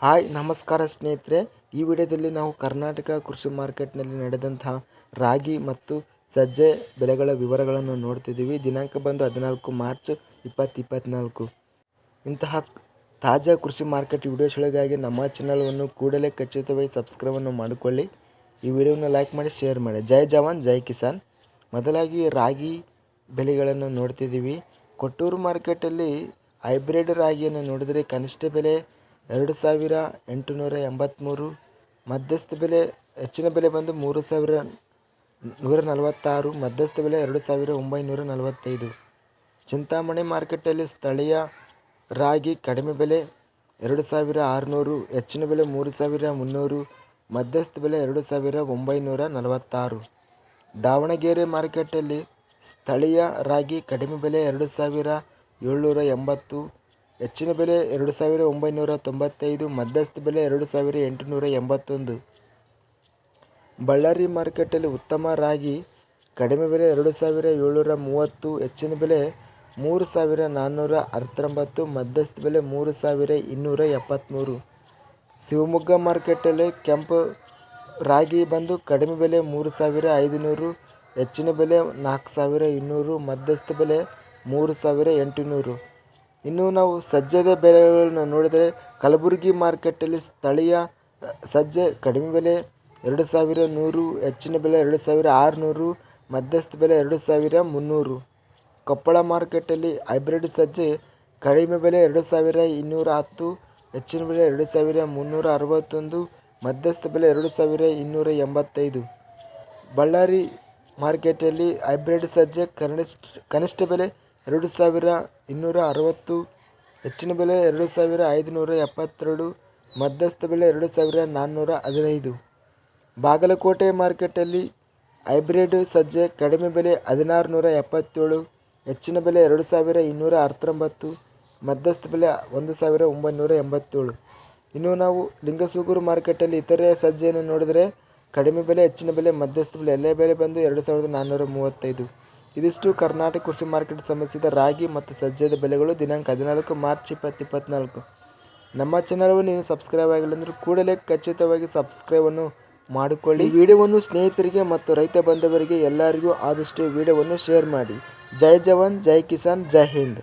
Hi ನಮಸ್ಕಾರ ಸ್ನೇಹಿತರೆ, ಈ ವಿಡಿಯೋದಲ್ಲಿ ನಾವು ಕರ್ನಾಟಕ ಕೃಷಿ ಮಾರ್ಕೆಟ್ನಲ್ಲಿ ನಡೆದಂತಹ ರಾಗಿ ಮತ್ತು ಸಜ್ಜೆ ಬೆಲೆಗಳ ವಿವರಗಳನ್ನು ನೋಡ್ತಿದ್ದೀವಿ. ದಿನಾಂಕ ಬಂದು 14 ಮಾರ್ಚ್ 2024. ಇಂತಹ ತಾಜಾ ಕೃಷಿ ಮಾರ್ಕೆಟ್ ವಿಡಿಯೋಸ್ಗಳಿಗಾಗಿ ನಮ್ಮ ಚಾನಲನ್ನು ಕೂಡಲೇ ಖಚಿತವಾಗಿ ಸಬ್ಸ್ಕ್ರೈಬನ್ನು ಮಾಡಿಕೊಳ್ಳಿ. ಈ ವಿಡಿಯೋವನ್ನು ಲೈಕ್ ಮಾಡಿ, ಶೇರ್ ಮಾಡಿ. ಜೈ ಜವಾನ್ ಜೈ ಕಿಸಾನ್. ಮೊದಲಾಗಿ ರಾಗಿ ಬೆಲೆಗಳನ್ನು ನೋಡ್ತಿದ್ದೀವಿ. ಕೊಟ್ಟೂರು ಮಾರ್ಕೆಟಲ್ಲಿ ಹೈಬ್ರಿಡ್ ರಾಗಿಯನ್ನು ನೋಡಿದರೆ ಕನಿಷ್ಠ ಬೆಲೆ 2883, ಮಧ್ಯಸ್ಥ ಬೆಲೆ ಹೆಚ್ಚಿನ ಬೆಲೆ ಬಂದು 3146, ಮಧ್ಯಸ್ಥ ಬೆಲೆ 2945. ಚಿಂತಾಮಣಿ ಮಾರ್ಕೆಟಲ್ಲಿ ಸ್ಥಳೀಯ ರಾಗಿ ಕಡಿಮೆ ಬೆಲೆ 2600, ಹೆಚ್ಚಿನ ಬೆಲೆ 3300, ಮಧ್ಯಸ್ಥ ಬೆಲೆ 2946. ದಾವಣಗೆರೆ ಮಾರ್ಕೆಟಲ್ಲಿ ಸ್ಥಳೀಯ ರಾಗಿ ಕಡಿಮೆ ಬೆಲೆ 2780, ಹೆಚ್ಚಿನ ಬೆಲೆ 2995, ಮಧ್ಯಸ್ಥ ಬೆಲೆ 2881. ಬಳ್ಳಾರಿ ಮಾರ್ಕೆಟಲ್ಲಿ ಉತ್ತಮ ರಾಗಿ ಕಡಿಮೆ ಬೆಲೆ 2730, ಹೆಚ್ಚಿನ ಬೆಲೆ 3419, ಮಧ್ಯಸ್ಥ ಬೆಲೆ 3273. ಶಿವಮೊಗ್ಗ ಮಾರ್ಕೆಟಲ್ಲಿ ಕೆಂಪು ರಾಗಿ ಬಂದು ಕಡಿಮೆ ಬೆಲೆ 3500, ಹೆಚ್ಚಿನ ಬೆಲೆ 4200, ಮಧ್ಯಸ್ಥ ಬೆಲೆ 3800. ಇನ್ನು ನಾವು ಸಜ್ಜೆದ ಬೆಲೆಗಳನ್ನು ನೋಡಿದರೆ ಕಲಬುರಗಿ ಮಾರ್ಕೆಟಲ್ಲಿ ಸ್ಥಳೀಯ ಸಜ್ಜೆ ಕಡಿಮೆ ಬೆಲೆ 2100, ಹೆಚ್ಚಿನ ಬೆಲೆ 2600, ಮಧ್ಯಸ್ಥ ಬೆಲೆ 2300. ಕೊಪ್ಪಳ ಮಾರ್ಕೆಟಲ್ಲಿ ಹೈಬ್ರಿಡ್ ಸಜ್ಜೆ ಕಡಿಮೆ ಬೆಲೆ 2210, ಹೆಚ್ಚಿನ ಬೆಲೆ 2361, ಮಧ್ಯಸ್ಥ ಬೆಲೆ 2285. ಬಳ್ಳಾರಿ ಮಾರ್ಕೆಟಲ್ಲಿ ಹೈಬ್ರಿಡ್ ಸಜ್ಜೆ ಕನಿಷ್ಠ ಬೆಲೆ 2260, ಹೆಚ್ಚಿನ ಬೆಲೆ 2572, ಮಧ್ಯಸ್ಥ ಬೆಲೆ 2415. ಬಾಗಲಕೋಟೆ ಮಾರ್ಕೆಟಲ್ಲಿ ಹೈಬ್ರಿಡ್ ಸಜ್ಜೆ ಕಡಿಮೆ ಬೆಲೆ 1677, ಹೆಚ್ಚಿನ ಬೆಲೆ 2219, ಮಧ್ಯಸ್ಥ ಬೆಲೆ 1987. ಇನ್ನು ನಾವು ಲಿಂಗಸೂಗೂರು ಮಾರ್ಕೆಟಲ್ಲಿ ಇತರೆ ಸಜ್ಜೆಯನ್ನು ನೋಡಿದರೆ ಕಡಿಮೆ ಬೆಲೆ, ಹೆಚ್ಚಿನ ಬೆಲೆ, ಮಧ್ಯಸ್ಥ ಬೆಲೆ ಎಲ್ಲ ಬೆಲೆ ಬಂದು 2435. ಇದಿಷ್ಟು ಕರ್ನಾಟಕ ಕೃಷಿ ಮಾರ್ಕೆಟ್ ಸಂಬಂಧಿಸಿದ ರಾಗಿ ಮತ್ತು ಸಜ್ಜೆದ ಬೆಲೆಗಳು ದಿನಾಂಕ 14 ಮಾರ್ಚ್ 2024. ನಮ್ಮ ಚಾನಲನ್ನು ನೀವು ಸಬ್ಸ್ಕ್ರೈಬ್ ಆಗಿಲ್ಲ ಅಂದರೆ ಕೂಡಲೇ ಖಚಿತವಾಗಿ ಸಬ್ಸ್ಕ್ರೈಬನ್ನು ಮಾಡಿಕೊಳ್ಳಿ. ವಿಡಿಯೋವನ್ನು ಸ್ನೇಹಿತರಿಗೆ ಮತ್ತು ರೈತ ಬಾಂಧವರಿಗೆ ಎಲ್ಲರಿಗೂ ಆದಷ್ಟು ವಿಡಿಯೋವನ್ನು ಶೇರ್ ಮಾಡಿ. ಜೈ ಜವಾನ್ ಜೈ ಕಿಸಾನ್, ಜೈ ಹಿಂದ್.